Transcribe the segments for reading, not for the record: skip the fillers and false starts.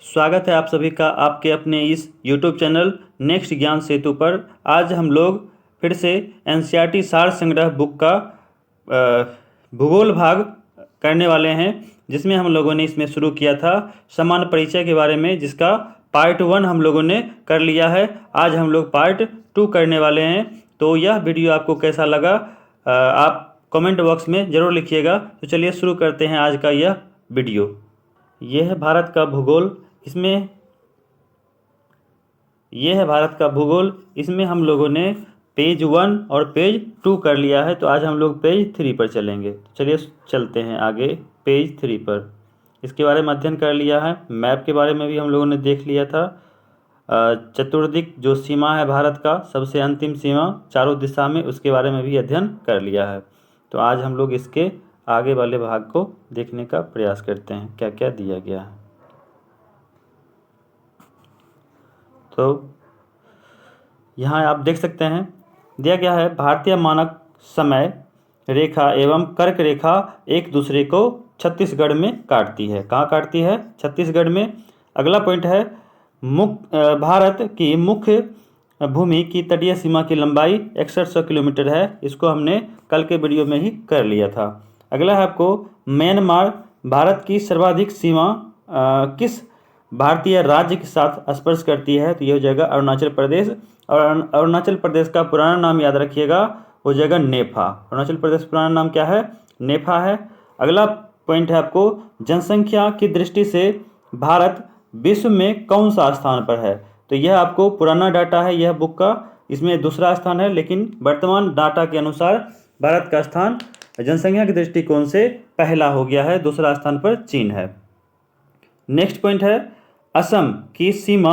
स्वागत है आप सभी का आपके अपने इस YouTube चैनल नेक्स्ट ज्ञान सेतु पर। आज हम लोग फिर से एनसीईआरटी सार संग्रह बुक का भूगोल भाग करने वाले हैं, जिसमें हम लोगों ने इसमें शुरू किया था सामान्य परिचय के बारे में, जिसका पार्ट 1 हम लोगों ने कर लिया है। आज हम लोग पार्ट 2 करने वाले हैं। तो यह वीडियो आपको कैसा लगा आप कमेंट बॉक्स में ज़रूर लिखिएगा। तो चलिए शुरू करते हैं आज का यह वीडियो। यह है भारत का भूगोल। यह है भारत का भूगोल। इसमें हम लोगों ने पेज 1 और पेज 2 कर लिया है। तो आज हम लोग पेज 3 पर चलेंगे। चलिए चलते हैं आगे पेज 3 पर। इसके बारे में अध्ययन कर लिया है। मैप के बारे में भी हम लोगों ने देख लिया था। चतुर्दिक जो सीमा है भारत का, सबसे अंतिम सीमा चारों दिशा में, उसके बारे में भी अध्ययन कर लिया है। तो आज हम लोग इसके आगे वाले भाग को देखने का प्रयास करते हैं, क्या क्या दिया गया है। तो यहाँ आप देख सकते हैं दिया गया है, भारतीय मानक समय रेखा एवं कर्क रेखा एक दूसरे को छत्तीसगढ़ में काटती है। कहाँ काटती है? छत्तीसगढ़ में। अगला पॉइंट है भारत की मुख्य भूमि की तटीय सीमा की लंबाई 6100 किलोमीटर है। इसको हमने कल के वीडियो में ही कर लिया था। अगला है आपको म्यांमार भारत की सर्वाधिक सीमा किस भारतीय राज्य के साथ स्पर्श करती है? तो यह हो जाएगा अरुणाचल प्रदेश। और अरुणाचल प्रदेश का पुराना नाम याद रखिएगा, हो जाएगा नेफा। अरुणाचल प्रदेश पुराना नाम क्या है? नेफा है। अगला पॉइंट है आपको जनसंख्या की दृष्टि से भारत विश्व में कौन सा स्थान पर है? तो यह आपको पुराना डाटा है यह बुक का, इसमें दूसरा स्थान है, लेकिन वर्तमान डाटा के अनुसार भारत का स्थान जनसंख्या के दृष्टिकोण से पहला हो गया है, दूसरा स्थान पर चीन है। नेक्स्ट पॉइंट है असम की सीमा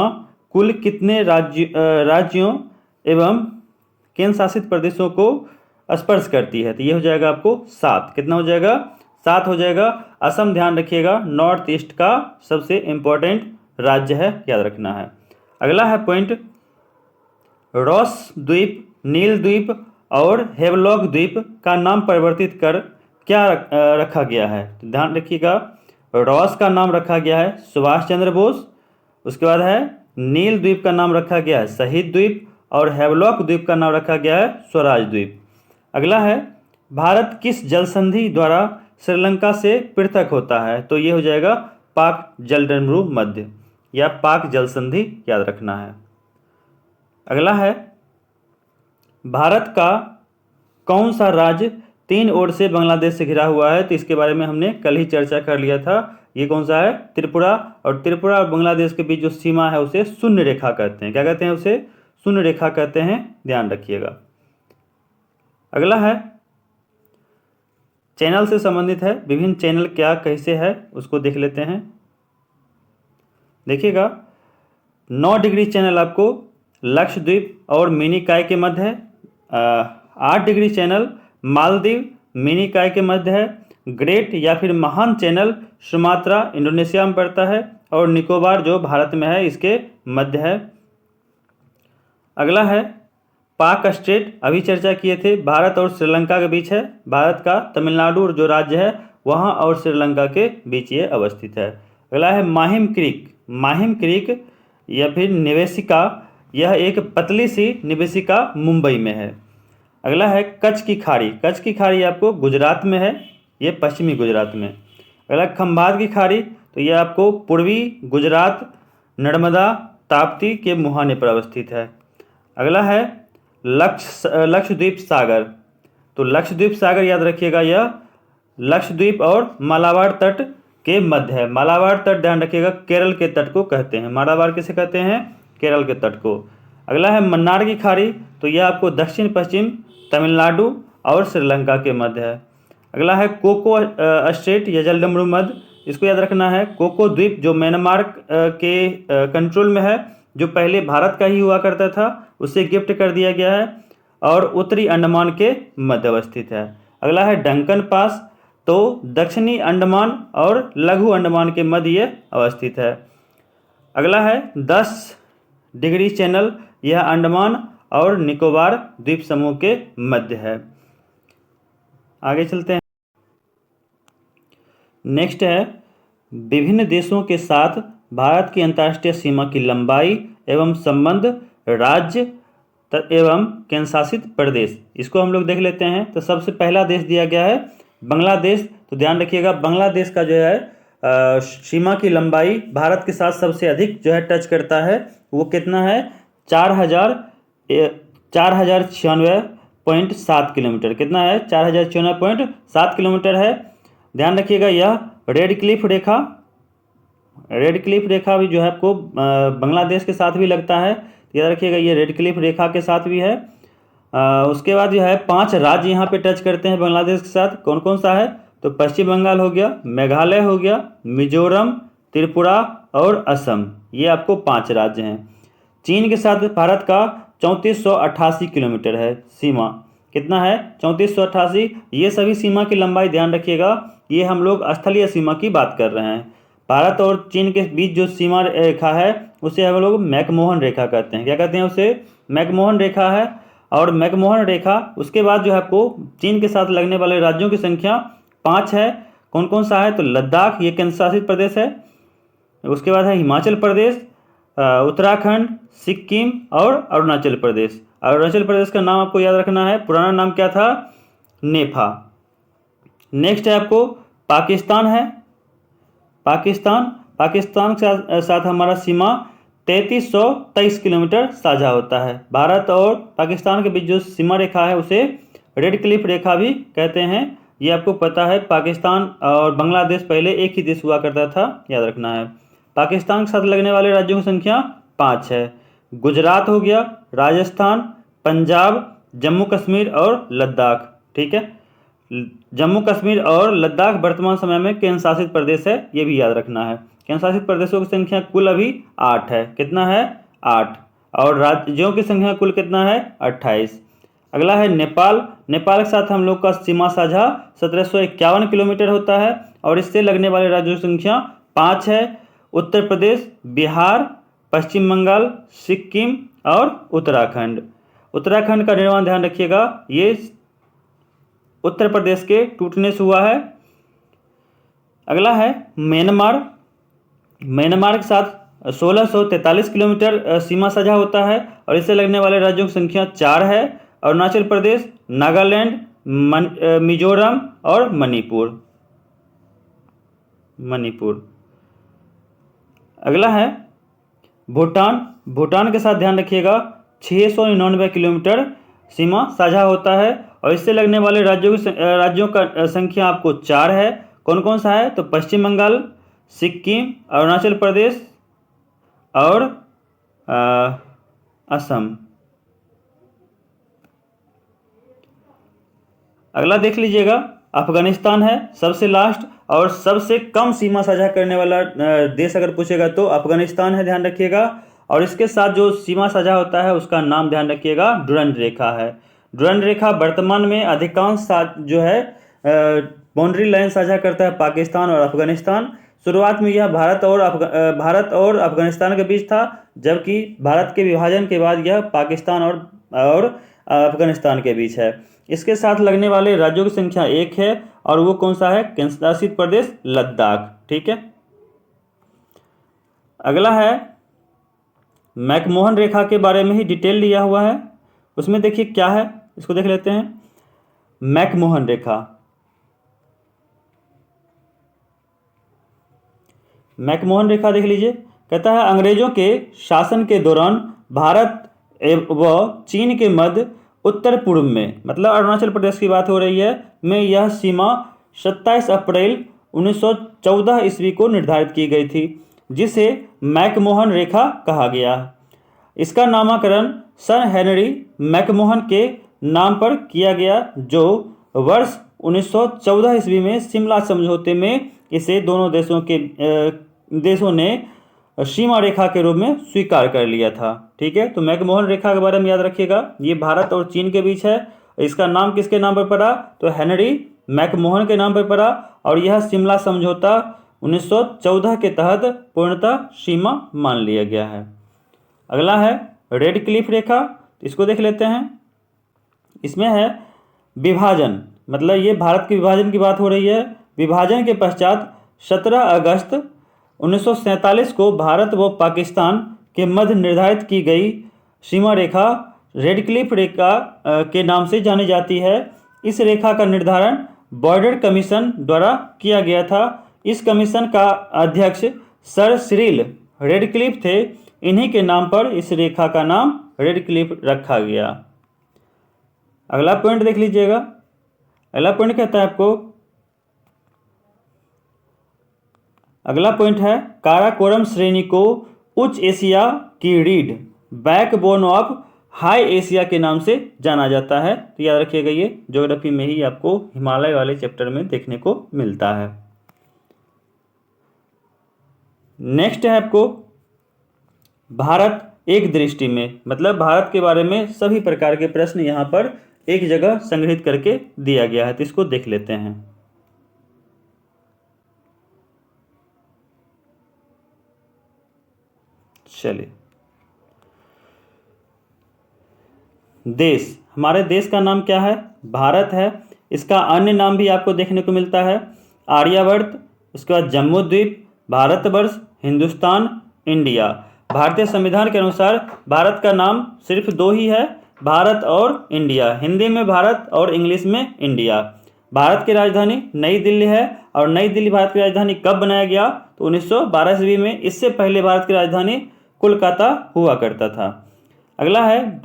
कुल कितने राज्यों एवं केंद्र शासित प्रदेशों को स्पर्श करती है? तो ये हो जाएगा आपको 7। कितना हो जाएगा? 7 हो जाएगा। असम ध्यान रखिएगा नॉर्थ ईस्ट का सबसे इम्पोर्टेंट राज्य है, याद रखना है। अगला है पॉइंट रॉस द्वीप, नील द्वीप और हेवलॉक द्वीप का नाम परिवर्तित कर क्या रखा गया है? तो ध्यान रखिएगा रॉस का नाम रखा गया है सुभाष चंद्र बोस। उसके बाद है नील द्वीप का नाम रखा गया है शहीद द्वीप, और हेवलॉक द्वीप का नाम रखा गया है स्वराज द्वीप। अगला है भारत किस जल संधि द्वारा श्रीलंका से पृथक होता है? तो ये हो जाएगा पाक जलडमरू मध्य या पाक जल संधि, याद रखना है। अगला है भारत का कौन सा राज्य 3 ओर से बांग्लादेश से घिरा हुआ है? तो इसके बारे में हमने कल ही चर्चा कर लिया था। ये कौन सा है? त्रिपुरा। और त्रिपुरा और बांग्लादेश के बीच जो सीमा है उसे शून्य रेखा कहते हैं। क्या कहते हैं? उसे शून्य रेखा कहते हैं, ध्यान रखिएगा। अगला है चैनल से संबंधित है। विभिन्न चैनल क्या कैसे है उसको देख लेते हैं। देखिएगा 9 डिग्री चैनल आपको लक्षद्वीप और मिनीकॉय के मध्य है। 8 डिग्री चैनल मालदीव मिनीकॉय के मध्य है। ग्रेट या फिर महान चैनल सुमात्रा इंडोनेशिया में पड़ता है, और निकोबार जो भारत में है इसके मध्य है। अगला है पाक स्ट्रेट, अभी चर्चा किए थे, भारत और श्रीलंका के बीच है। भारत का तमिलनाडु जो राज्य है वहाँ और श्रीलंका के बीच ये अवस्थित है। अगला है माहिम क्रीक। माहिम क्रीक या फिर निवेशिका, यह एक पतली सी निवेशिका मुंबई में है। अगला है कच्छ की खाड़ी। कच्छ की खाड़ी आपको गुजरात में है, ये पश्चिमी गुजरात में। अगला खंभात की खाड़ी, तो यह आपको पूर्वी गुजरात नर्मदा ताप्ती के मुहाने पर अवस्थित है। अगला है लक्षद्वीप सागर। तो लक्षद्वीप सागर याद रखिएगा, यह लक्षद्वीप और मालाबार तट के मध्य है। मालाबार तट ध्यान रखिएगा केरल के तट को कहते हैं। मालाबार किसे कहते हैं? केरल के तट को। अगला है मन्नार की खाड़ी, तो यह आपको दक्षिण पश्चिम तमिलनाडु और श्रीलंका के मध्य है। अगला है कोको स्ट्रेट या जलडमरू मध्य, इसको याद रखना है। कोको द्वीप जो म्यांमार के कंट्रोल में है, जो पहले भारत का ही हुआ करता था, उसे गिफ्ट कर दिया गया है, और उत्तरी अंडमान के मध्य अवस्थित है। अगला है डंकन पास, तो दक्षिणी अंडमान और लघु अंडमान के मध्य ये अवस्थित है। अगला है 10 डिग्री चैनल, यह अंडमान और निकोबार द्वीप समूह के मध्य है। आगे चलते हैं। नेक्स्ट है विभिन्न देशों के साथ भारत की अंतर्राष्ट्रीय सीमा की लंबाई एवं संबंध राज्य एवं केंद्र शासित प्रदेश, इसको हम लोग देख लेते हैं। तो सबसे पहला देश दिया गया है बांग्लादेश। तो ध्यान रखिएगा, बांग्लादेश का जो है सीमा की लंबाई भारत के साथ सबसे अधिक जो है टच करता है। वो कितना है? 4096.7 किलोमीटर। कितना है? 4096.7 किलोमीटर है। ध्यान रखिएगा, यह रेड क्लिफ रेखा भी जो है आपको बांग्लादेश के साथ भी लगता है। याद रखिएगा, ये रेड क्लिफ रेखा के साथ भी है। उसके बाद जो है 5 राज्य यहाँ पे टच करते हैं बांग्लादेश के साथ। कौन कौन सा है? तो पश्चिम बंगाल हो गया, मेघालय हो गया, मिजोरम, त्रिपुरा और असम। ये आपको 5 राज्य हैं। चीन के साथ भारत का 3488 किलोमीटर है सीमा। कितना है? 3488। ये सभी सीमा की लंबाई ध्यान रखिएगा, ये हम लोग स्थलीय सीमा की बात कर रहे हैं। भारत और चीन के बीच जो सीमा रेखा है उसे हम लोग मैकमोहन रेखा कहते हैं। क्या कहते हैं उसे? मैकमोहन रेखा है। और मैकमोहन रेखा, उसके बाद जो है आपको चीन के साथ लगने वाले राज्यों की संख्या 5 है। कौन कौन सा है? तो लद्दाख, ये केंद्र शासित प्रदेश है। उसके बाद है हिमाचल प्रदेश, उत्तराखंड, सिक्किम और अरुणाचल प्रदेश। अरुणाचल प्रदेश का नाम आपको याद रखना है, पुराना नाम क्या था? नेफा। नेक्स्ट है आपको पाकिस्तान है। पाकिस्तान के साथ हमारा सीमा 3323 किलोमीटर साझा होता है। भारत और पाकिस्तान के बीच जो सीमा रेखा है उसे रेड क्लिफ रेखा भी कहते हैं। ये आपको पता है, पाकिस्तान और बांग्लादेश पहले एक ही देश हुआ करता था, याद रखना है। पाकिस्तान के साथ लगने वाले राज्यों की संख्या 5 है। गुजरात हो गया, राजस्थान, पंजाब, जम्मू कश्मीर और लद्दाख। ठीक है, जम्मू कश्मीर और लद्दाख वर्तमान समय में केंद्र शासित प्रदेश है, ये भी याद रखना है। केंद्र शासित प्रदेशों की संख्या कुल अभी 8 है। कितना है? 8। और राज्यों की संख्या कुल कितना है? 28। अगला है नेपाल। नेपाल के साथ हम लोग का सीमा साझा 1751 किलोमीटर होता है और इससे लगने वाले राज्यों की संख्या 5 है। उत्तर प्रदेश, बिहार, पश्चिम बंगाल, सिक्किम और उत्तराखंड। उत्तराखंड का निर्माण ध्यान रखिएगा, ये उत्तर प्रदेश के टूटने से हुआ है। अगला है म्यांमार। म्यांमार के साथ 1643 किलोमीटर सीमा साझा होता है और इससे लगने वाले राज्यों की संख्या 4 है। अरुणाचल प्रदेश, नागालैंड, मिजोरम और मणिपुर। अगला है भूटान। भूटान के साथ ध्यान रखिएगा 699 किलोमीटर सीमा साझा होता है और इससे लगने वाले राज्यों का संख्या आपको 4 है। कौन कौन सा है? तो पश्चिम बंगाल, सिक्किम, अरुणाचल प्रदेश और असम। अगला देख लीजिएगा, अफगानिस्तान है सबसे लास्ट और सबसे कम सीमा साझा करने वाला देश अगर पूछेगा तो अफगानिस्तान है, ध्यान रखिएगा। और इसके साथ जो सीमा साझा होता है उसका नाम ध्यान रखिएगा, डुरंड रेखा है। डुरंड रेखा वर्तमान में अधिकांश जो है बाउंड्री लाइन साझा करता है पाकिस्तान और अफगानिस्तान। शुरुआत में यह भारत और अफगानिस्तान के बीच था, जबकि भारत के विभाजन के बाद यह पाकिस्तान और अफगानिस्तान के बीच है। इसके साथ लगने वाले राज्यों की संख्या 1 है और वो कौन सा है? केंद्र शासित प्रदेश लद्दाख। ठीक है, अगला है मैकमोहन रेखा के बारे में ही डिटेल लिया हुआ है। उसमें देखिए क्या है, इसको देख लेते हैं। मैकमोहन रेखा, मैकमोहन रेखा देख लीजिए। कहता है अंग्रेजों के शासन के दौरान भारत व चीन के मध्य उत्तर पूर्व में, मतलब अरुणाचल प्रदेश की बात हो रही है, में यह सीमा 27 अप्रैल 1914 ईस्वी को निर्धारित की गई थी, जिसे मैकमोहन रेखा कहा गया। इसका नामकरण सर हेनरी मैकमोहन के नाम पर किया गया, जो वर्ष 1914 ईस्वी में शिमला समझौते में इसे दोनों देशों ने सीमा रेखा के रूप में स्वीकार कर लिया था। ठीक है, तो मैकमोहन रेखा के बारे में याद रखिएगा, ये भारत और चीन के बीच है। इसका नाम किसके नाम पर पड़ा? तो हेनरी मैकमोहन के नाम पर पड़ा और यह शिमला समझौता 1914 के तहत पूर्णतः सीमा मान लिया गया है। अगला है रेड क्लिफ रेखा, इसको देख लेते हैं। इसमें है विभाजन, मतलब ये भारत के विभाजन की बात हो रही है। विभाजन के पश्चात 17 अगस्त 1947 को भारत व पाकिस्तान के मध्य निर्धारित की गई सीमा रेखा रेडक्लिफ रेखा के नाम से जानी जाती है। इस रेखा का निर्धारण बॉर्डर कमीशन द्वारा किया गया था। इस कमीशन का अध्यक्ष सर सिरिल रेडक्लिफ थे। इन्हीं के नाम पर इस रेखा का नाम रेडक्लिफ रखा गया। अगला पॉइंट देख लीजिएगा। अगला पॉइंट कहता है आपको, अगला पॉइंट है काराकोरम श्रेणी को उच्च एशिया की रीढ़ बैकबोन ऑफ हाई एशिया के नाम से जाना जाता है। तो याद रखिएगा, ये ज्योग्राफी में ही आपको हिमालय वाले चैप्टर में देखने को मिलता है। नेक्स्ट है आपको भारत एक दृष्टि में, मतलब भारत के बारे में सभी प्रकार के प्रश्न यहाँ पर एक जगह संग्रहित करके दिया गया है। तो इसको देख लेते हैं। चलिए, देश, हमारे देश का नाम क्या है? भारत है। इसका अन्य नाम भी आपको देखने को मिलता है, आर्यावर्त, उसके बाद जम्मू द्वीप, भारतवर्ष, हिंदुस्तान, इंडिया। भारतीय संविधान के अनुसार भारत का नाम सिर्फ दो ही है, भारत और इंडिया। हिंदी में भारत और इंग्लिश में इंडिया। भारत की राजधानी नई दिल्ली है। और नई दिल्ली भारत की राजधानी कब बनाया गया? तो 1912 ईस्वी में। इससे पहले भारत की राजधानी कोलकाता हुआ करता था। अगला है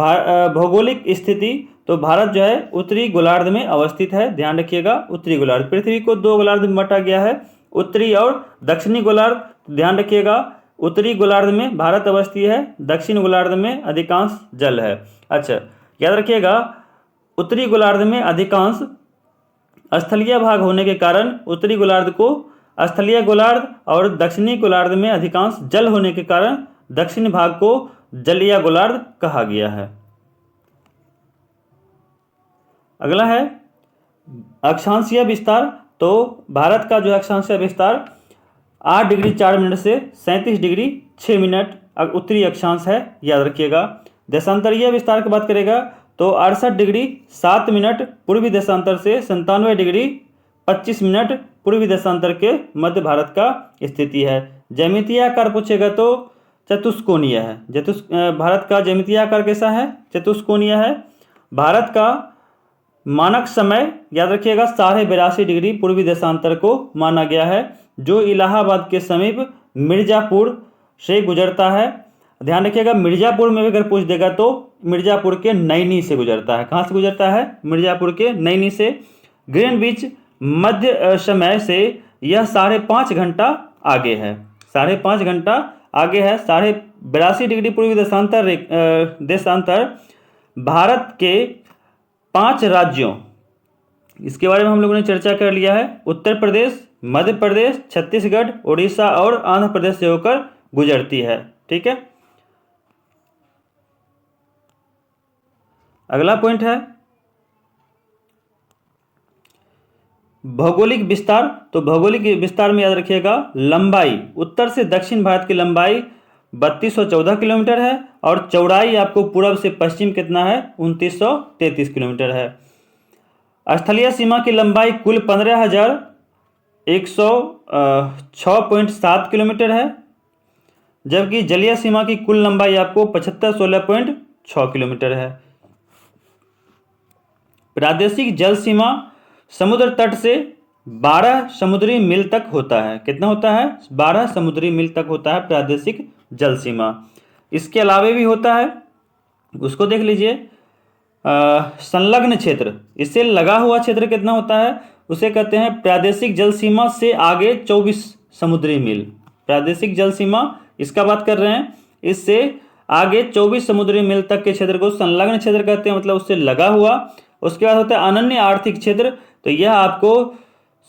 भौगोलिक स्थिति। तो भारत जो है उत्तरी गोलार्ध में अवस्थित है। ध्यान रखिएगा, उत्तरी गोलार्ध। पृथ्वी को दो गोलार्ध में बांटा गया है, उत्तरी और दक्षिणी गोलार्ध। ध्यान रखिएगा, उत्तरी गोलार्ध में भारत अवस्थित है, दक्षिण गोलार्ध में अधिकांश जल है। अच्छा, याद रखिएगा, उत्तरी गोलार्ध में अधिकांश स्थलीय भाग होने के कारण उत्तरी गोलार्ध को स्थलीय गोलार्ध और दक्षिणी गोलार्ध में अधिकांश जल होने के कारण दक्षिण भाग को जलीय गोलार्ध कहा गया है। अगला है अक्षांशीय विस्तार। तो भारत का जो अक्षांशीय विस्तार 8 डिग्री 4 मिनट से 37 डिग्री 6 मिनट उत्तरी अक्षांश है। याद रखिएगा। देशांतरीय विस्तार की बात करेगा तो 68 डिग्री 7 मिनट पूर्वी देशांतर से 97 डिग्री 25 मिनट पूर्वी देशांतर के मध्य भारत का स्थिति है। ज्यामितीय आकार पूछेगा तो चतुष्कोणीय है। भारत का ज्यामितीय आकार कैसा है? चतुष्कोणीय है। भारत का मानक समय, याद रखिएगा, 82.5 डिग्री पूर्वी देशांतर को माना गया है, जो इलाहाबाद के समीप मिर्जापुर से गुजरता है। ध्यान रखिएगा, मिर्जापुर में भी अगर पूछ देगा तो मिर्जापुर के नैनी से गुजरता है। कहाँ से गुजरता है? मिर्जापुर के नैनी से। ग्रीनविच मध्य समय से यह 5.5 घंटा आगे है। 5.5 घंटा आगे है। 82.5 डिग्री पूर्वी देशांतर भारत के 5 राज्यों, इसके बारे में हम लोगों ने चर्चा कर लिया है। उत्तर प्रदेश, मध्य प्रदेश, छत्तीसगढ़, उड़ीसा और आंध्र प्रदेश से होकर गुजरती है। ठीक है। अगला पॉइंट है भौगोलिक विस्तार। तो भौगोलिक विस्तार में याद रखिएगा, लंबाई, उत्तर से दक्षिण भारत की लंबाई 3214 किलोमीटर है और चौड़ाई आपको पूर्व से पश्चिम कितना है? 2933 किलोमीटर है। स्थलीय सीमा की लंबाई कुल 15,106.7 किलोमीटर है, जबकि जलीय सीमा की कुल लंबाई आपको 7516.6 किलोमीटर है। प्रादेशिक जल सीमा समुद्र तट से 12 समुद्री मील तक होता है। कितना होता है? 12 समुद्री मील तक होता है प्रादेशिक जल सीमा। इसके अलावे भी होता है, उसको देख लीजिए। संलग्न क्षेत्र, इससे लगा हुआ क्षेत्र कितना होता है? उसे कहते हैं प्रादेशिक जल सीमा से आगे 24 समुद्री मील। प्रादेशिक जल सीमा इसका बात कर रहे हैं, इससे आगे 24 समुद्री मील तक के क्षेत्र को संलग्न क्षेत्र कहते हैं, मतलब उससे लगा हुआ। उसके बाद होता है अनन्य आर्थिक क्षेत्र। तो यह आपको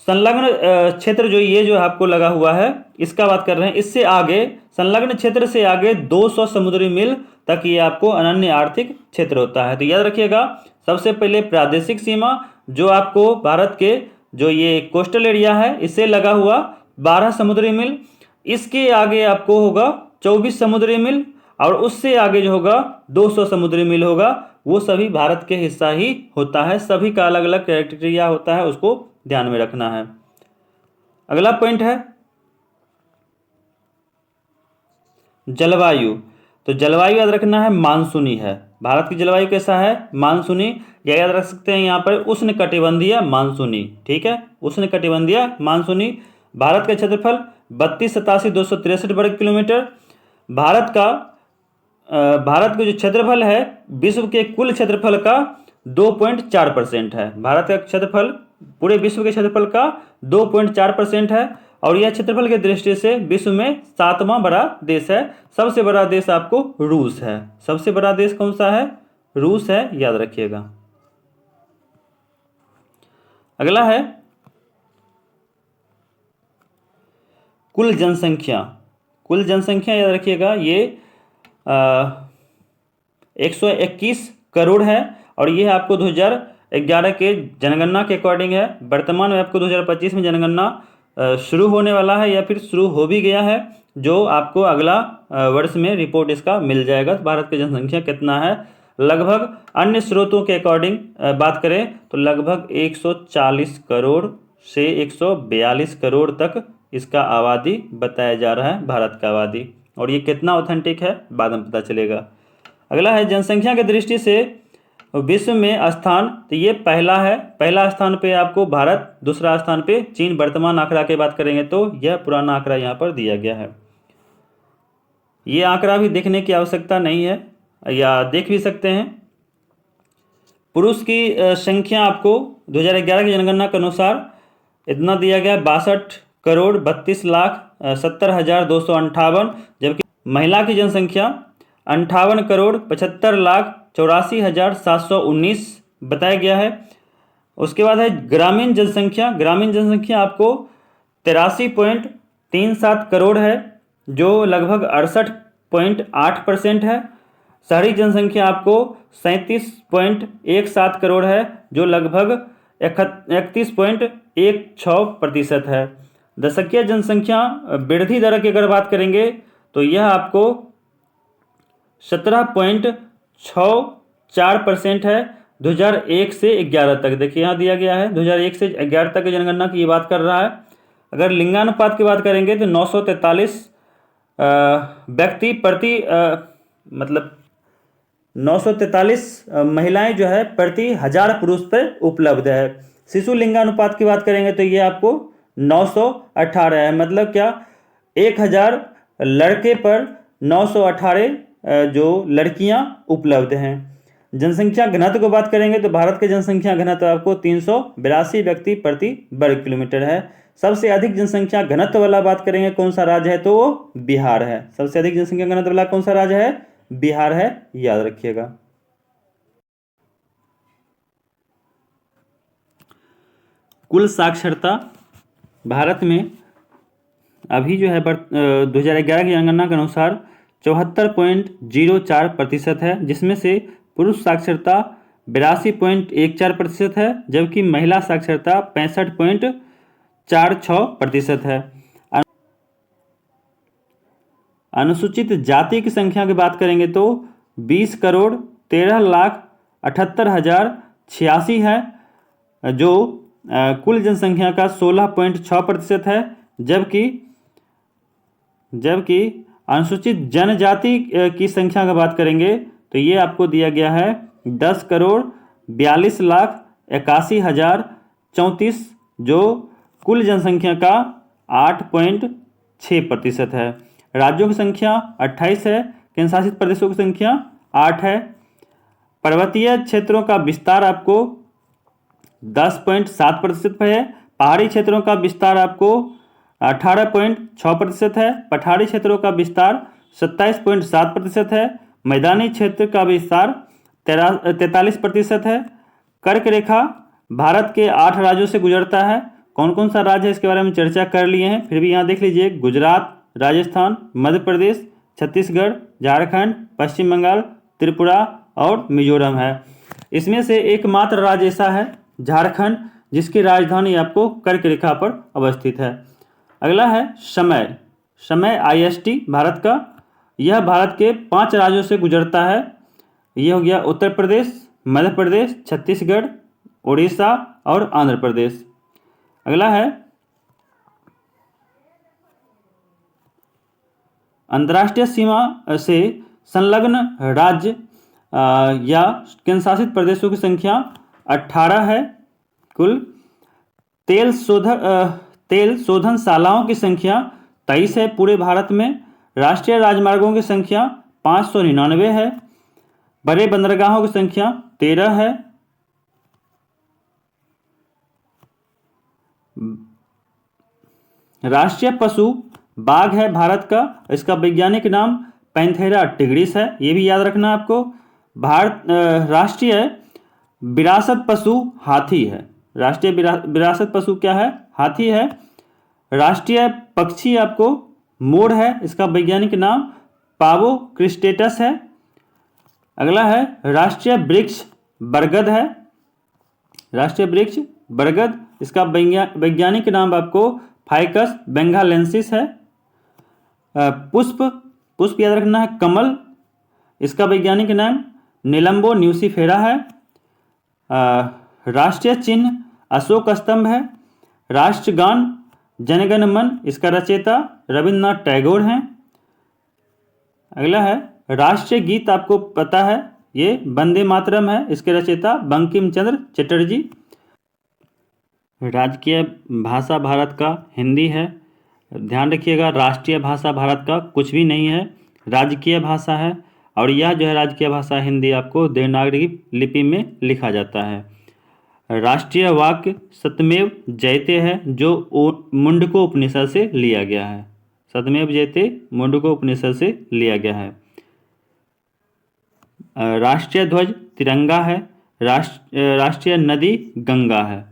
संलग्न क्षेत्र जो आपको लगा हुआ है, इसका बात कर रहे हैं। इससे आगे संलग्न क्षेत्र से आगे 200 समुद्री मील तक ये आपको अनन्य आर्थिक क्षेत्र होता है। तो याद रखिएगा, सबसे पहले प्रादेशिक सीमा जो आपको भारत के जो ये कोस्टल एरिया है इससे लगा हुआ 12 समुद्री मील। इसके आगे आपको होगा 24 समुद्री मील और उससे आगे जो होगा 200 समुद्री मील होगा। वो सभी भारत के हिस्सा ही होता है। सभी का अलग अलग क्राइटेरिया होता है, उसको ध्यान में रखना है। अगला पॉइंट है जलवायु, तो जलवायु याद रखना है मानसूनी है। भारत की जलवायु कैसा है? मानसूनी। या याद रख सकते हैं यहाँ पर उष्णकटिबंधीय मानसूनी। ठीक है, उष्णकटिबंधीय मानसूनी। भारत का क्षेत्रफल 32,87,263 वर्ग किलोमीटर। भारत का जो क्षेत्रफल है विश्व के कुल क्षेत्रफल का 2.4% है। भारत का क्षेत्रफल पूरे विश्व के क्षेत्रफल का 2.4% है। और यह क्षेत्रफल की दृष्टि से विश्व में 7वां बड़ा देश है। सबसे बड़ा देश आपको रूस है। सबसे बड़ा देश कौन सा है? रूस है, याद रखिएगा। अगला है कुल जनसंख्या। कुल जनसंख्या याद रखिएगा, ये 121 करोड़ है। और ये आपको 2011 के जनगणना के अकॉर्डिंग है। वर्तमान में आपको 2025 में जनगणना शुरू होने वाला है या फिर शुरू हो भी गया है, जो आपको अगला वर्ष में रिपोर्ट इसका मिल जाएगा। भारत की जनसंख्या कितना है? लगभग अन्य स्रोतों के अकॉर्डिंग बात करें तो लगभग 140 करोड़ से 142 करोड़ तक इसका आबादी बताया जा रहा है, भारत का आबादी। और ये कितना ऑथेंटिक है बाद में पता चलेगा। अगला है जनसंख्या की दृष्टि से विश्व में स्थान, तो ये पहला है। पहला स्थान पे आपको भारत, दूसरा स्थान पे चीन। वर्तमान आंकड़ा की बात करेंगे तो यह पुराना आंकड़ा यहाँ पर दिया गया है। ये आंकड़ा भी देखने की आवश्यकता नहीं है, या देख भी सकते हैं। पुरुष की संख्या आपको 2011 की जनगणना के अनुसार इतना दिया गया, 62,32,70,258। जबकि महिला की जनसंख्या 58,75,84,719 बताया गया है। उसके बाद है ग्रामीण जनसंख्या। ग्रामीण जनसंख्या आपको 83.37 करोड़ है, जो लगभग 68.8% है। शहरी जनसंख्या आपको 37.17 करोड़ है, जो लगभग 31.16% है। दशकीय जनसंख्या वृद्धि दर की अगर बात करेंगे तो यह आपको 17.64% है 2001 से 11 तक। देखिए यहाँ दिया गया है 2001 से 11 तक की जनगणना की ये बात कर रहा है। अगर लिंगानुपात की बात करेंगे तो 943 व्यक्ति प्रति मतलब 943 महिलाएं जो है प्रति 1000 पुरुष पर उपलब्ध है। शिशु लिंगानुपात की बात करेंगे तो ये आपको 918 है। मतलब क्या, 1000 लड़के पर 918 जो लड़कियां उपलब्ध हैं। जनसंख्या घनत्व को बात करेंगे तो भारत के जनसंख्या घनत्व आपको 382 व्यक्ति प्रति वर्ग किलोमीटर है। सबसे अधिक जनसंख्या घनत्व वाला बात करेंगे कौन सा राज्य है, तो वो बिहार है। सबसे अधिक जनसंख्या घनत्व वाला कौन सा राज्य है? बिहार है, याद रखिएगा। कुल साक्षरता भारत में अभी जो है 2011 की जनगणना के अनुसार 74.04% है, जिसमें से पुरुष साक्षरता 82.14% है, जबकि महिला साक्षरता 65.46% है। अनुसूचित जाति की संख्या की बात करेंगे तो 20,13,78,086 है, जो कुल जनसंख्या का 16.6% है। जबकि अनुसूचित जनजाति की संख्या की बात करेंगे तो ये आपको दिया गया है 10,42,81,034, जो कुल जनसंख्या का 8.6% है। राज्यों की संख्या 28 है, केंद्र शासित प्रदेशों की संख्या 8 है। पर्वतीय क्षेत्रों का विस्तार आपको 10.7% पर है। पहाड़ी क्षेत्रों का विस्तार आपको 18.6% है। पठारी क्षेत्रों का विस्तार 27.7% है। मैदानी क्षेत्र का विस्तार 43% है। कर्क रेखा भारत के 8 राज्यों से गुजरता है। कौन कौन सा राज्य है इसके बारे में चर्चा कर लिए हैं, फिर भी यहाँ देख लीजिए। गुजरात, राजस्थान, मध्य प्रदेश, छत्तीसगढ़, झारखंड, पश्चिम बंगाल, त्रिपुरा और मिजोरम है। इसमें से एकमात्र राज्य ऐसा है झारखंड, जिसकी राजधानी आपको कर्क रेखा पर अवस्थित है। अगला है समय। समय IST भारत का, यह भारत के 5 राज्यों से गुजरता है। यह हो गया उत्तर प्रदेश, मध्य प्रदेश, छत्तीसगढ़, उड़ीसा और आंध्र प्रदेश। अगला है अंतर्राष्ट्रीय सीमा से संलग्न राज्य या केंद्रशासित प्रदेशों की संख्या 18 है कुल। तेल शोधनशालाओं की संख्या 23 है पूरे भारत में। राष्ट्रीय राजमार्गों की संख्या 599 है। बड़े बंदरगाहों की संख्या 13 है। राष्ट्रीय पशु बाघ है भारत का, इसका वैज्ञानिक नाम पैंथेरा टिग्रिस है, ये भी याद रखना आपको। राष्ट्रीय विरासत पशु हाथी है। राष्ट्रीय विरासत पशु क्या है? हाथी है। राष्ट्रीय पक्षी आपको मोर है, इसका वैज्ञानिक नाम पावो क्रिस्टेटस है। अगला है राष्ट्रीय वृक्ष बरगद है। राष्ट्रीय वृक्ष बरगद, इसका वैज्ञानिक नाम आपको फाइकस बेंगालेंसिस है। पुष्प याद रखना है कमल, इसका वैज्ञानिक नाम निलंबो न्यूसीफेरा है। राष्ट्रीय चिन्ह अशोक स्तंभ है। राष्ट्रगान जनगण मन, इसका रचयिता रविन्द्रनाथ टैगोर हैं। अगला है राष्ट्रीय गीत, आपको पता है ये वंदे मातरम है, इसके रचयिता बंकिम चंद्र चटर्जी। राजकीय भाषा भारत का हिंदी है। ध्यान रखिएगा, राष्ट्रीय भाषा भारत का कुछ भी नहीं है, राजकीय भाषा है। और यह जो है राजकीय भाषा हिंदी आपको देवनागरी लिपि में लिखा जाता है। राष्ट्रीय वाक्य सत्यमेव जयते है, जो मुंडको उपनिषद से लिया गया है। सत्यमेव जयते मुंडको उपनिषद से लिया गया है। राष्ट्रीय ध्वज तिरंगा है। राष्ट्रीय नदी गंगा है।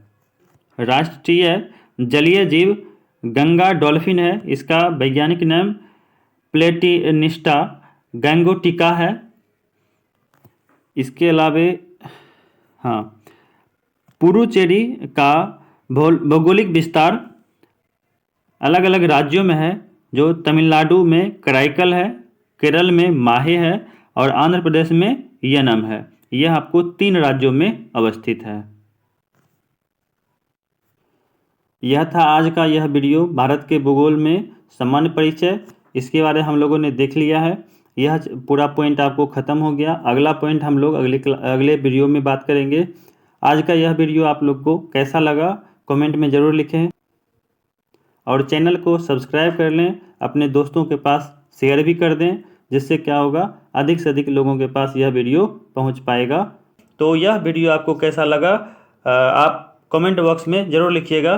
राष्ट्रीय जलीय जीव गंगा डॉल्फिन है, इसका वैज्ञानिक नाम प्लेटिनिस्टा गैंगोटिका है। इसके अलावे पुडुचेरी का भौगोलिक विस्तार अलग अलग राज्यों में है, जो तमिलनाडु में कराईकल है, केरल में माहे है और आंध्र प्रदेश में यनम है। यह आपको 3 राज्यों में अवस्थित है। यह था आज का यह वीडियो, भारत के भूगोल में सामान्य परिचय। इसके बारे में हम लोगों ने देख लिया है। यह पूरा पॉइंट आपको ख़त्म हो गया। अगला पॉइंट हम लोग अगले वीडियो में बात करेंगे। आज का यह वीडियो आप लोग को कैसा लगा कमेंट में ज़रूर लिखें और चैनल को सब्सक्राइब कर लें, अपने दोस्तों के पास शेयर भी कर दें, जिससे क्या होगा अधिक से अधिक लोगों के पास यह वीडियो पहुंच पाएगा। तो यह वीडियो आपको कैसा लगा आप कमेंट बॉक्स में ज़रूर लिखिएगा।